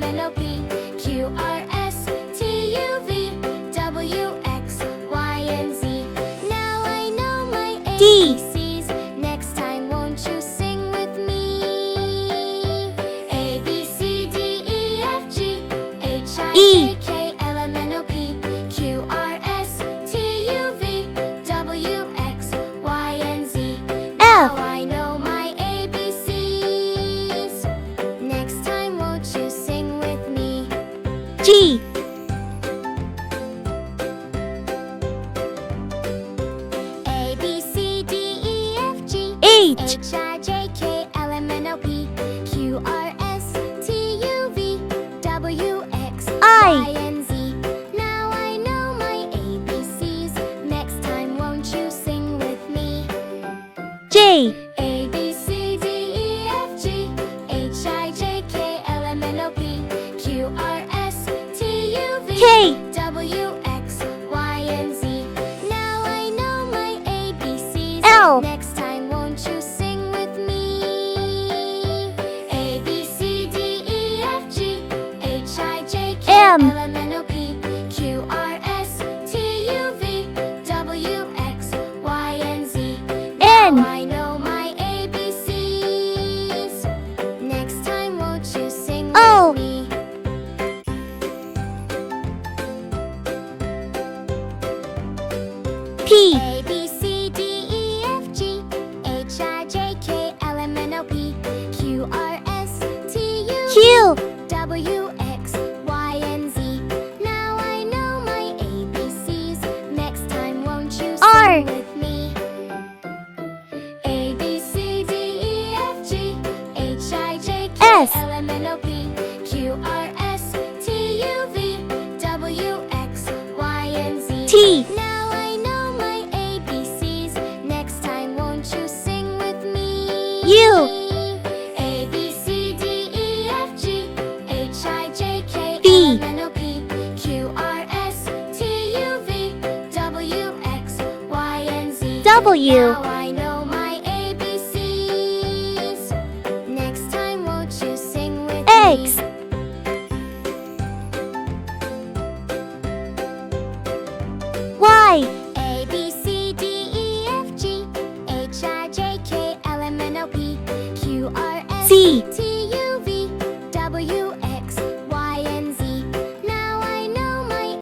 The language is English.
N, O, P, Q, R, S, T, U, V, W, X, Y, and Z. Now I know my ABCs. Next time, won't you sing with me? A, B, C, D, E, F, G, H, I, J, K, L, M, N, O, P, Q, R, S, T, U, V, W, X, Y, and Z. Now I know my ABCs. Next time, won't you sing with me? G, A, B, C, D, E, F, G, H, H, I, J, K, L, M, N, O, P, Q, R, S, T, U, V, W, X, Y, and Z. Now I know my ABCs. Next time, won't you sing with me? J, A, B, C, D, E, F, G, H, I, J, K, L, M, N, O, P, Q, R, S, T, U, V, K, W, X, Y, and Z. Now I know my ABCs. L, Next time, won't you sing with me? A, B, C, D, E, F, G, H, I, J, K, M, L, M, N, O, P, Q, R, S, T, U, V, W, X, Y, and Z. N, Now I know my ABCs. Next time, won't you sing O, with me? P, A, B, C, D, E, F, G, H, I, J, K, L, M, N, O, P, Q, R, S, T, U, Q, W, X, Y, and Z. Now I know my ABCs. Next time, won't you R, sing with me? A, B, C, D, E, F, G, H, I, J, K, S, L, M, N, O, P, Q, R, S, T, U, V, W, X, Y, and Z. T, Now I know my ABCs. Next time, won't you sing with me? U, A, B, C, D, E, F, G, H, I, J, K, V, L, M, N, O, P, Q, R, S, T, U, V, W, X, Y, and Z. W, Now I know my ABCs. Next time, won't you sing with X, me? Y, A, B, C, D, E, F, G, H, I, J, K, L, M, N, O, P, Q, R, S, Z,